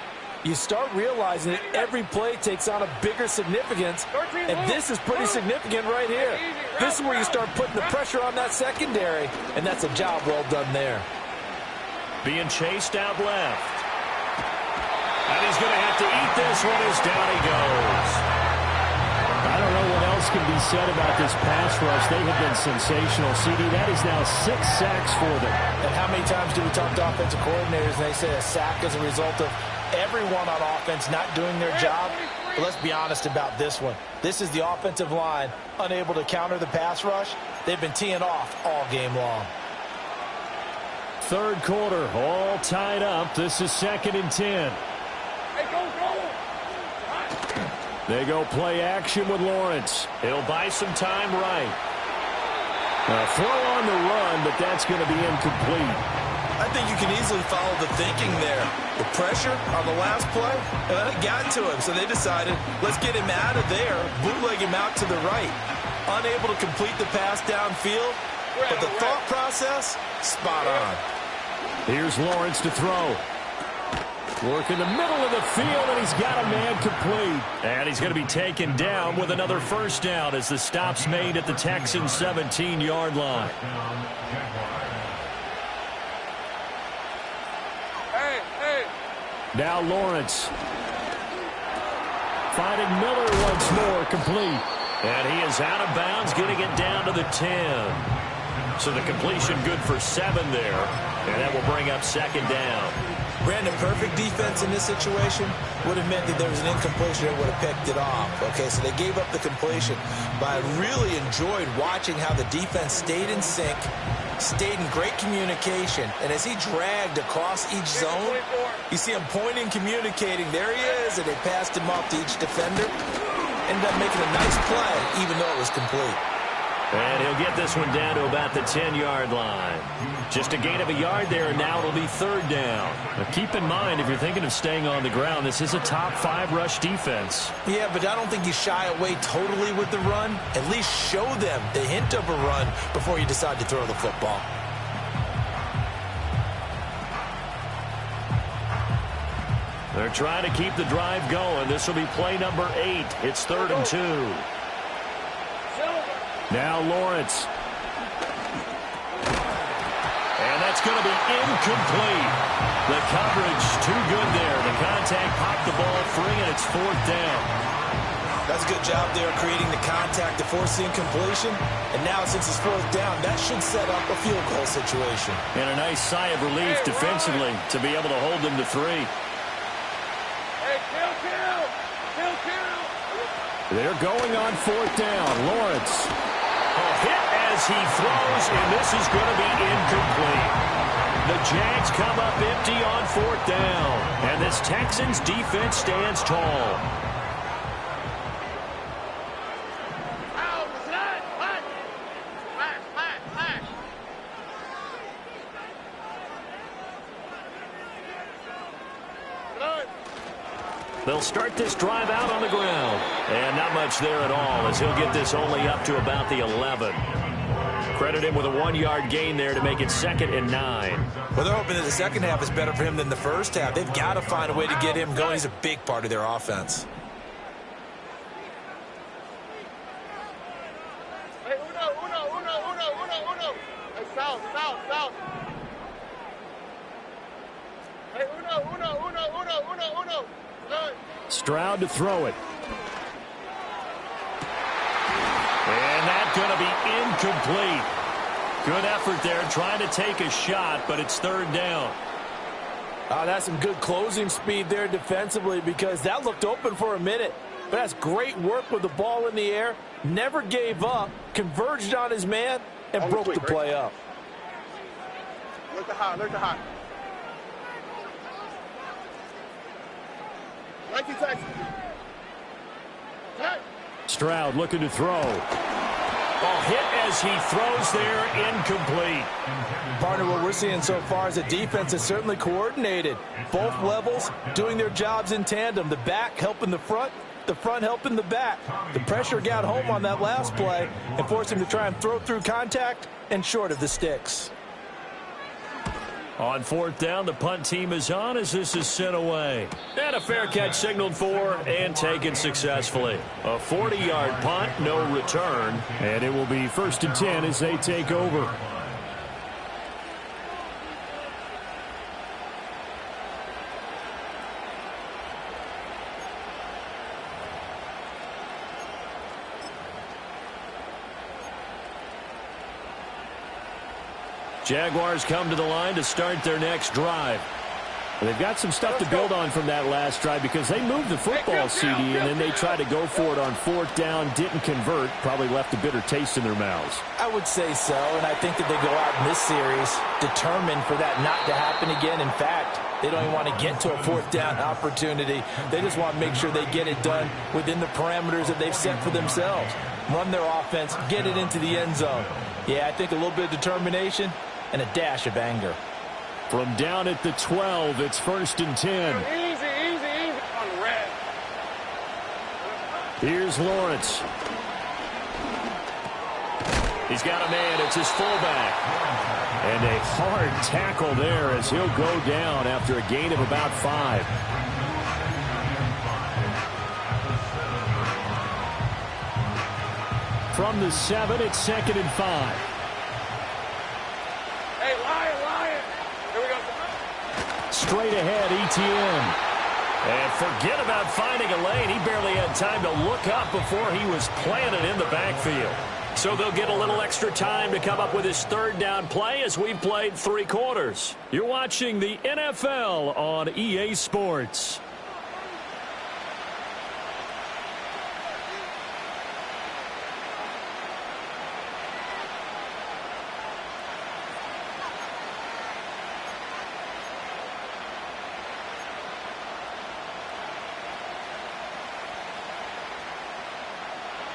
you start realizing that every play takes on a bigger significance, and this is pretty significant right here. This is where you start putting the pressure on that secondary, and that's a job well done there. Being chased out left. And he's going to have to eat this one as down he goes. I don't know what else can be said about this pass rush. They have been sensational. CD, that is now 6 sacks for them. And how many times do we talk to offensive coordinators and they say a sack is a result of everyone on offense not doing their job? But let's be honest about this one. This is the offensive line unable to counter the pass rush. They've been teeing off all game long. 3rd quarter, all tied up. This is 2nd and 10. They go play action with Lawrence. He'll buy some time right. A throw on the run, but that's going to be incomplete. I think you can easily follow the thinking there. The pressure on the last play, it got to him, so they decided, let's get him out of there, bootleg him out to the right. Unable to complete the pass downfield, but the thought process, spot on. Here's Lawrence to throw. Work in the middle of the field, and he's got a man complete. And he's going to be taken down with another 1st down as the stop's made at the Texan 17-yard line. Now Lawrence. Finding Miller once more, complete. And he is out of bounds, getting it down to the 10. So the completion good for 7 there. And that will bring up 2nd down. Brandon, perfect defense in this situation would have meant that there was an incompletion that would have picked it off. Okay, so they gave up the completion. But I really enjoyed watching how the defense stayed in sync, stayed in great communication. And as he dragged across each zone, you see him pointing, communicating. There he is, and they passed him off to each defender. Ended up making a nice play, even though it was complete. And he'll get this one down to about the 10-yard line. Just a gain of a yard there, and now it'll be 3rd down. Now keep in mind, if you're thinking of staying on the ground, this is a top 5 rush defense. Yeah, but I don't think you shy away totally with the run. At least show them the hint of a run before you decide to throw the football. They're trying to keep the drive going. This will be play number 8. It's 3rd and 2. Now Lawrence. And that's going to be incomplete. The coverage too good there. The contact popped the ball free, and it's 4th down. That's a good job there creating the contact to force the incompletion. And now since it's 4th down, that should set up a field goal situation. And a nice sigh of relief defensively to be able to hold them to 3. They're going on 4th down. Lawrence. A hit as he throws, and this is going to be incomplete. The Jags come up empty on 4th down, and this Texans defense stands tall. They'll start this drive out on the ground. And not much there at all as he'll get this only up to about the 11. Credit him with a 1-yard gain there to make it 2nd and 9. Well, they're hoping that the second half is better for him than the first half. They've got to find a way to get him going. He's a big part of their offense. Hey, uno. Hey, south. Hey, uno. Stroud to throw it. And that's going to be incomplete. Good effort there trying to take a shot, but it's 3rd down. That's some good closing speed there defensively because that looked open for a minute. But that's great work with the ball in the air. Never gave up, converged on his man, and broke the play up. Look the hot. 19 Texan. Stroud looking to throw. Ball hit as he throws there, incomplete. Partner, what we're seeing so far is a defense that's certainly coordinated. Both levels doing their jobs in tandem. The back helping the front helping the back. The pressure got home on that last play and forced him to try and throw through contact and short of the sticks. On 4th down, the punt team is on as this is sent away. And a fair catch signaled for and taken successfully. A 40-yard punt, no return. And it will be 1st and 10 as they take over. Jaguars come to the line to start their next drive. They've got some stuff to build on from that last drive because they moved the football, CD, and then they tried to go for it on 4th down, didn't convert, probably left a bitter taste in their mouths. I would say so, and I think that they go out in this series determined for that not to happen again. In fact, they don't even want to get to a 4th down opportunity. They just want to make sure they get it done within the parameters that they've set for themselves. Run their offense, get it into the end zone. Yeah, I think a little bit of determination and a dash of anger. From down at the 12, it's 1st and 10. Easy on red. Here's Lawrence. He's got a man. It's his fullback. And a hard tackle there as he'll go down after a gain of about 5. From the 7, it's 2nd and 5. Hey, Lion. Here we go. Straight ahead, ETN. And forget about finding a lane. He barely had time to look up before he was planted in the backfield. So they'll get a little extra time to come up with his 3rd down play as we've played 3 quarters. You're watching the NFL on EA Sports.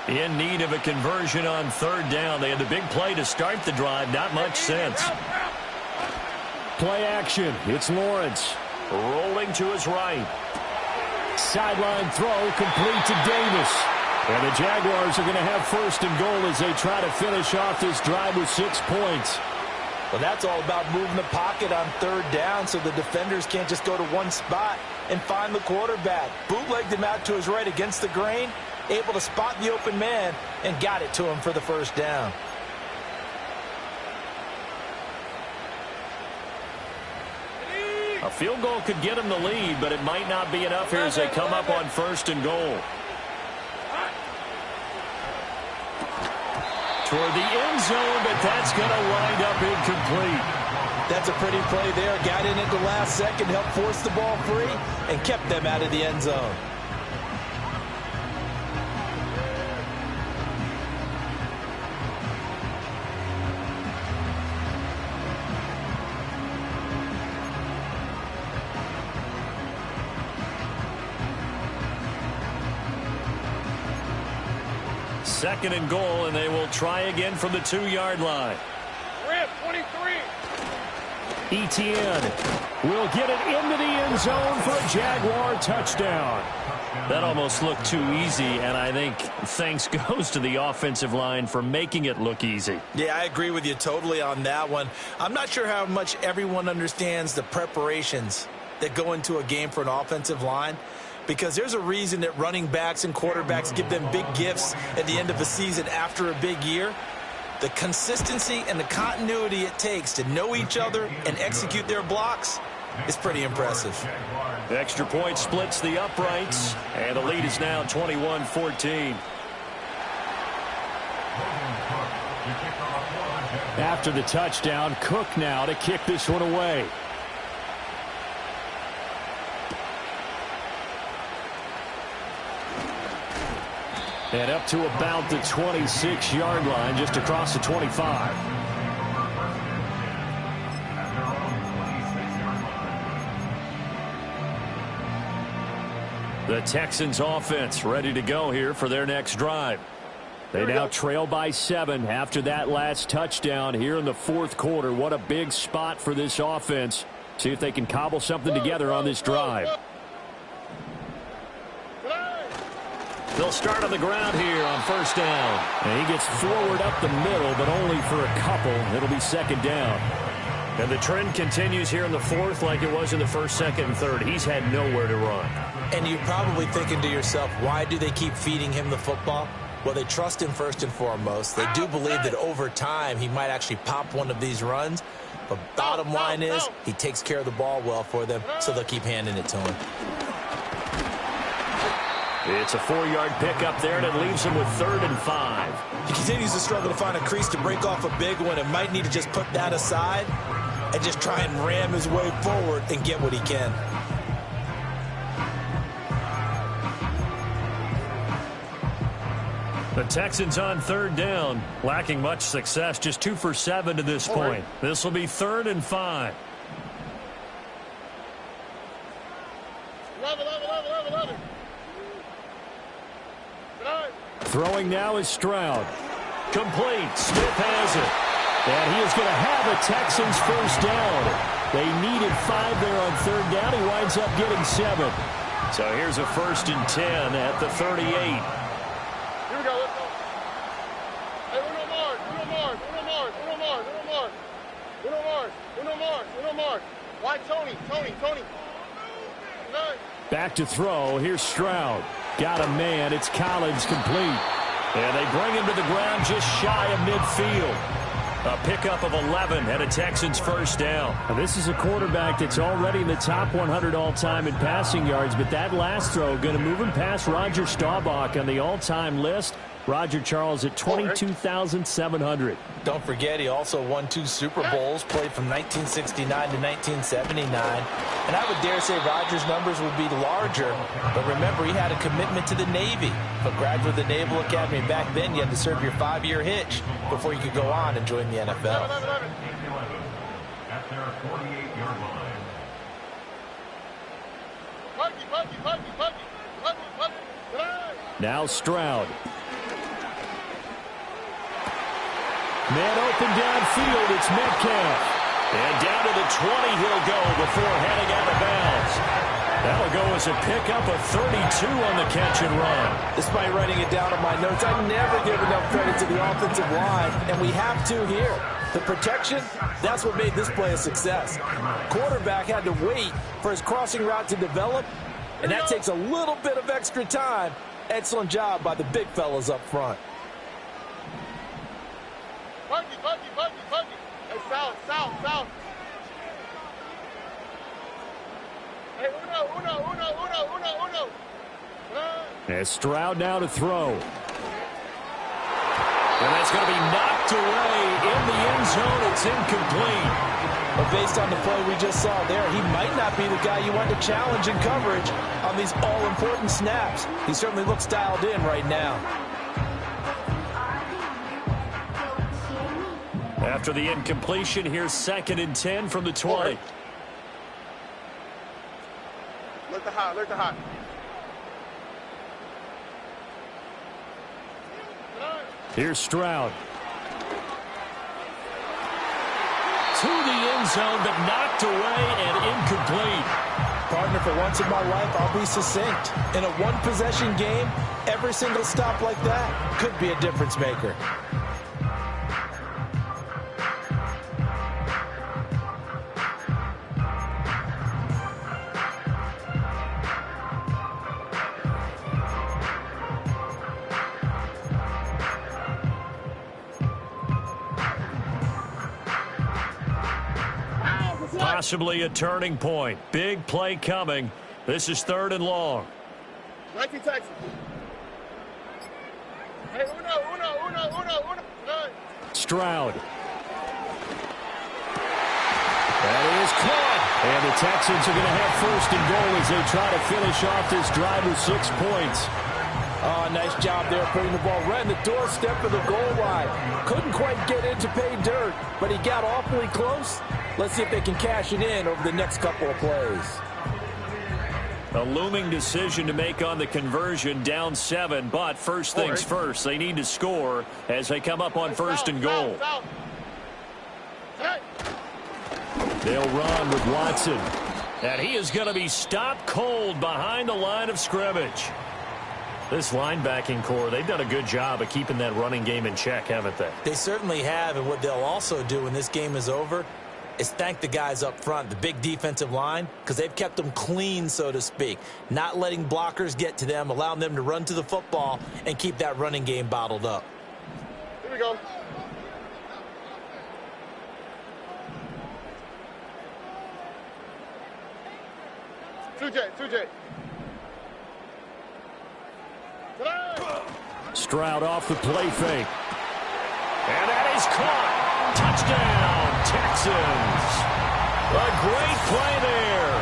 In need of a conversion on 3rd down. They had the big play to start the drive. Not much sense. Play action. It's Lawrence. Rolling to his right. Sideline throw complete to Davis. And the Jaguars are going to have 1st and goal as they try to finish off this drive with 6 points. Well, that's all about moving the pocket on 3rd down so the defenders can't just go to one spot and find the quarterback. Bootlegged him out to his right against the grain, able to spot the open man, and got it to him for the 1st down. A field goal could get them the lead, but it might not be enough here as they come up on 1st and goal. Toward the end zone, but that's going to wind up incomplete. That's a pretty play there. Got in at the last second, helped force the ball free, and kept them out of the end zone. Second and goal, and they will try again from the 2-yard line. Rip, 23. ETN will get it into the end zone for a Jaguar touchdown. That almost looked too easy, and I think thanks goes to the offensive line for making it look easy. Yeah, I agree with you totally on that one. I'm not sure how much everyone understands the preparations that go into a game for an offensive line, because there's a reason that running backs and quarterbacks give them big gifts at the end of a season after a big year. The consistency and the continuity it takes to know each other and execute their blocks is pretty impressive. The extra point splits the uprights, and the lead is now 21-14. After the touchdown, Cook now to kick this one away. And up to about the 26-yard line, just across the 25. The Texans offense ready to go here for their next drive. They now trail by 7 after that last touchdown here in the fourth quarter. What a big spot for this offense. See if they can cobble something together on this drive. They'll start on the ground here on first down. And he gets forward up the middle, but only for a couple. It'll be second down. And the trend continues here in the fourth like it was in the first, second, and third. He's had nowhere to run. And you're probably thinking to yourself, why do they keep feeding him the football? Well, they trust him first and foremost. They do believe that over time he might actually pop one of these runs. But bottom line is he takes care of the ball well for them, so they'll keep handing it to him. It's a 4-yard pickup there, and it leaves him with 3rd and 5. He continues to struggle to find a crease to break off a big one and might need to just put that aside and just try and ram his way forward and get what he can. The Texans on 3rd down, lacking much success, just 2 for 7 to this point. This will be 3rd and 5. Throwing now is Stroud. Complete. Smith has it. And he is going to have a Texans first down. They needed 5 there on 3rd down. He winds up getting 7. So here's a 1st and 10 at the 38. Here we go, let's go. Hey, Uno Mars, Uno Mars, Uno Mars, Uno Mars, Uno Mars. Uno Mars, Uno Mars, Uno Mars. Why Tony? Nine. Back to throw. Here's Stroud. Got a man. It's Collins complete. And they bring him to the ground just shy of midfield. A pickup of 11 and a Texans first down. Now, this is a quarterback that's already in the top 100 all-time in passing yards, but that last throw going to move him past Roger Staubach on the all-time list. Roger Charles at 22,700. Don't forget, he also won 2 Super Bowls, played from 1969 to 1979. And I would dare say Roger's numbers would be larger, but remember, he had a commitment to the Navy. For a graduate of the Naval Academy back then, you had to serve your 5-year hitch before you could go on and join the NFL. At their 48-yard line. Now Stroud. Man open downfield, it's Metcalf. And down to the 20 he'll go before heading out of bounds. That'll go as a pickup of 32 on the catch and run. Despite writing it down on my notes, I never give enough credit to the offensive line, and we have to here. The protection, that's what made this play a success. Quarterback had to wait for his crossing route to develop, and that takes a little bit of extra time. Excellent job by the big fellas up front. Buggy. Hey, south. Hey, Uno. As Stroud now to throw. And that's going to be knocked away in the end zone. It's incomplete. But based on the play we just saw there, he might not be the guy you want to challenge in coverage on these all-important snaps. He certainly looks dialed in right now. After the incompletion, here's 2nd and 10 from the 20. Look the hot. Here's Stroud. To the end zone, but knocked away and incomplete. Pardon Gardner, for once in my life, I'll be succinct. In a one-possession game, every single stop like that could be a difference maker. Possibly a turning point. Big play coming. This is 3rd and long. 19 Texas. Hey, uno. Stroud. That is caught. And the Texans are going to have 1st and goal as they try to finish off this drive with 6 points. Oh, nice job there putting the ball right in the doorstep of the goal line. Couldn't quite get in to pay dirt, but he got awfully close. Let's see if they can cash it in over the next couple of plays. A looming decision to make on the conversion, down 7, but first things first, they need to score as they come up on 1st and goal. They'll run with Watson. And he is going to be stopped cold behind the line of scrimmage. This linebacking core, they've done a good job of keeping that running game in check, haven't they? They certainly have, and what they'll also do when this game is over is thank the guys up front, the big defensive line, because they've kept them clean, so to speak. Not letting blockers get to them, allowing them to run to the football and keep that running game bottled up. Here we go. Two J. Stroud off the play fake. And that is caught. Touchdown, Texans. A great play there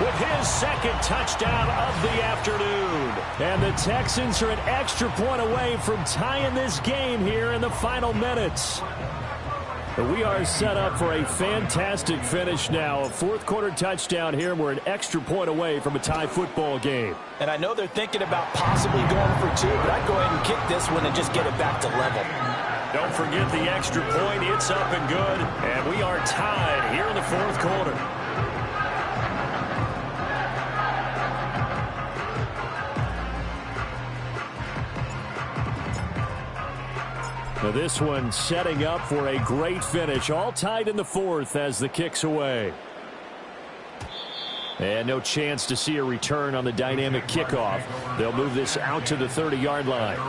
with his 2nd touchdown of the afternoon. And the Texans are an extra point away from tying this game here in the final minutes. But we are set up for a fantastic finish now. A 4th quarter touchdown here, and we're an extra point away from a tie football game. And I know they're thinking about possibly going for 2, but I'd go ahead and kick this one and just get it back to level. Don't forget the extra point. It's up and good. And we are tied here in the 4th quarter. Now this one setting up for a great finish. All tied in the 4th as the kick's away. And no chance to see a return on the dynamic kickoff. They'll move this out to the 30-yard line.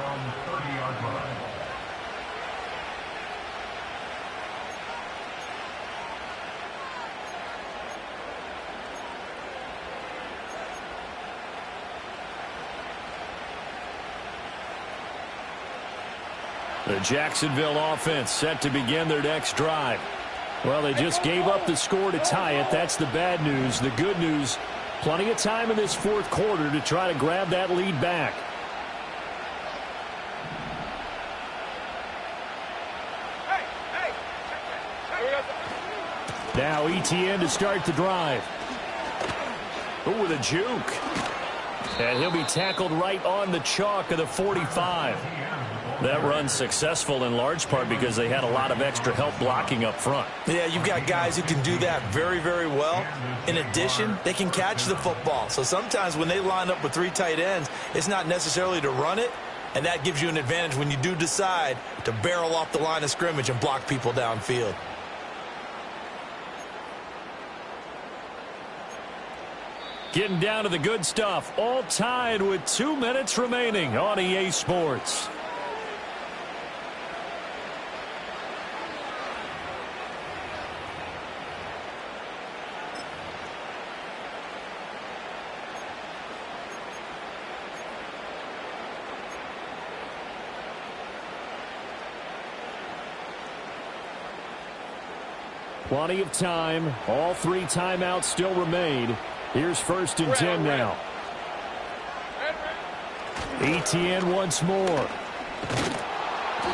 The Jacksonville offense set to begin their next drive. Well, they just gave up the score to tie it. That's the bad news. The good news, plenty of time in this 4th quarter to try to grab that lead back. Now ETN to start the drive. Oh, with a juke. And he'll be tackled right on the chalk of the 45. That run's successful in large part because they had a lot of extra help blocking up front. Yeah, you've got guys who can do that very, very well. In addition, they can catch the football. So sometimes when they line up with 3 tight ends, it's not necessarily to run it, and that gives you an advantage when you do decide to barrel off the line of scrimmage and block people downfield. Getting down to the good stuff. All tied with 2 minutes remaining on EA Sports. Plenty of time. All 3 timeouts still remain. Here's 1st and 10 now. ETN once more.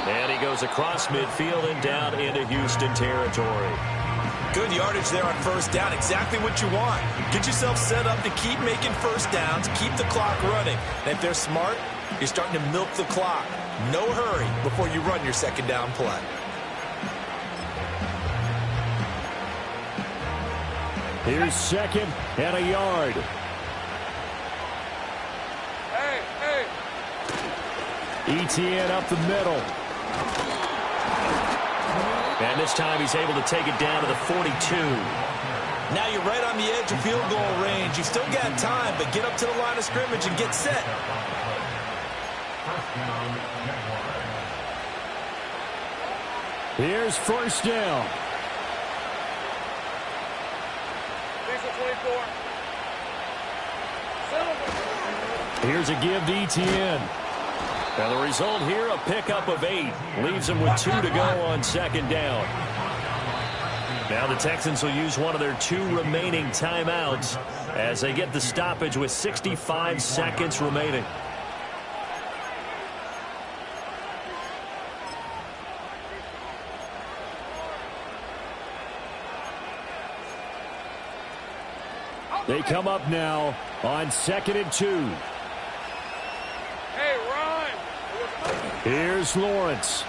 And he goes across midfield and down into Houston territory. Good yardage there on 1st down. Exactly what you want. Get yourself set up to keep making 1st downs, keep the clock running. And if they're smart, you're starting to milk the clock. No hurry before you run your 2nd down play. Here's 2nd and a yard. Etienne up the middle. And this time he's able to take it down to the 42. Now you're right on the edge of field goal range. You've still got time, but get up to the line of scrimmage and get set. Here's first down. Here's a give to Etienne. And the result here, a pickup of 8. Leaves him with 2 to go on second down. Now the Texans will use one of their 2 remaining timeouts as they get the stoppage with 65 seconds remaining. They come up now on 2nd and 2. Hey, run! Here's Lawrence.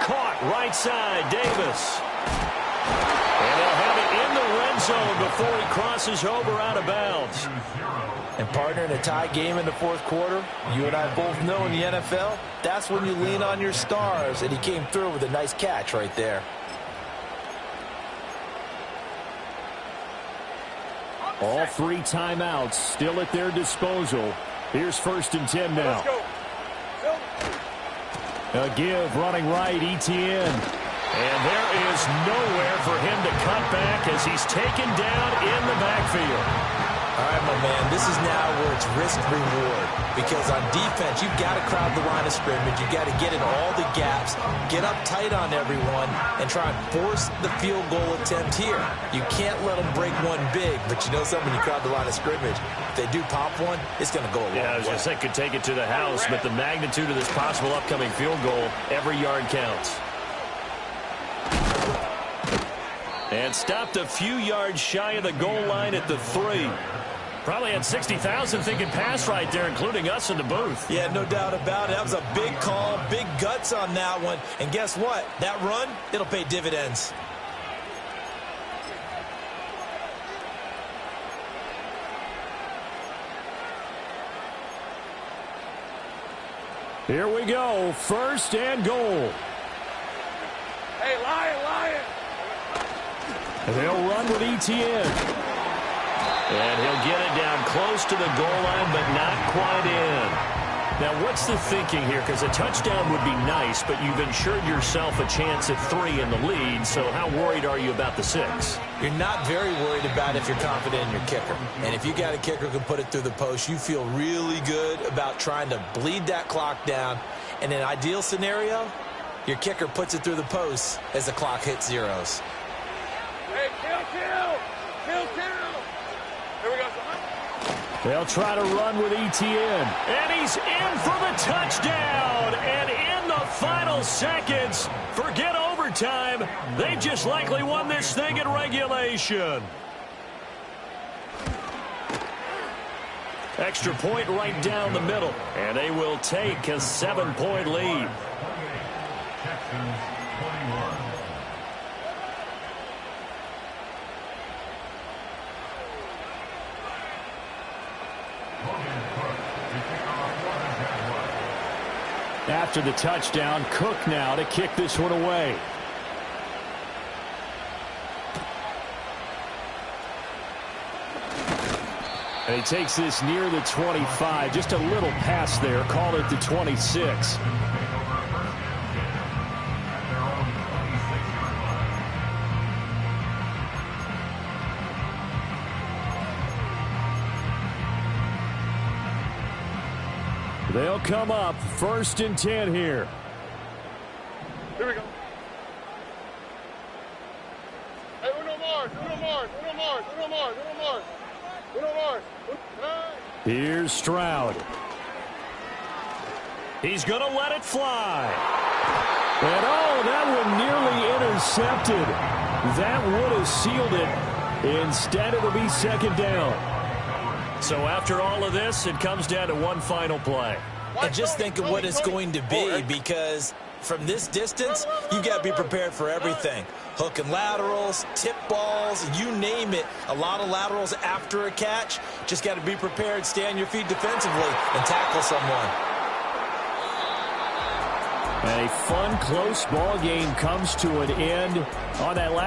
Caught right side, Davis. And they'll have it in the red zone before he crosses over out of bounds. And partner, in a tie game in the fourth quarter, you and I both know in the NFL, that's when you lean on your stars, and he came through with a nice catch right there. All 3 timeouts still at their disposal. Here's 1st and 10 now. A give running right, Etienne. And there is nowhere for him to cut back as he's taken down in the backfield. All right, my man, this is now where it's risk-reward. Because on defense, you've got to crowd the line of scrimmage. You've got to get in all the gaps, get up tight on everyone, and try and force the field goal attempt here. You can't let them break one big, but you know something, when you crowd the line of scrimmage, if they do pop one, it's going to go a long way. Yeah, I was going to say, could take it to the house, but the magnitude of this possible upcoming field goal, every yard counts. And stopped a few yards shy of the goal line at the 3. Probably had 60,000 thinking pass right there, including us in the booth. Yeah, no doubt about it. That was a big call, big guts on that one. And guess what? That run, it'll pay dividends. Here we go. 1st and goal. Hey, Lion! And they'll run with Etienne. And he'll get it down close to the goal line, but not quite in. Now, what's the thinking here? Because a touchdown would be nice, but you've ensured yourself a chance at 3 in the lead, so how worried are you about the 6? You're not very worried about it if you're confident in your kicker. And if you got a kicker who can put it through the post, you feel really good about trying to bleed that clock down. In an ideal scenario, your kicker puts it through the post as the clock hits zeros. Hey, kill! Here we go. They'll try to run with Etienne. And he's in for the touchdown. And in the final seconds, forget overtime. They just likely won this thing in regulation. Extra point right down the middle. And they will take a 7-point lead. Texans 21. After the touchdown, Cook now to kick this one away. And he takes this near the 25. Just a little pass there. Call it the 26. They'll come up 1st and 10 here. Here we go. Hey, Uno Mars. Here's Stroud. He's going to let it fly. And oh, that one nearly intercepted. That would have sealed it. Instead, it'll be 2nd down. So after all of this, it comes down to one final play. And just think of what it's going to be, because from this distance, you got to be prepared for everything. Hook and laterals, tip balls, you name it. A lot of laterals after a catch. Just got to be prepared, stay on your feet defensively, and tackle someone. And a fun, close ball game comes to an end on that last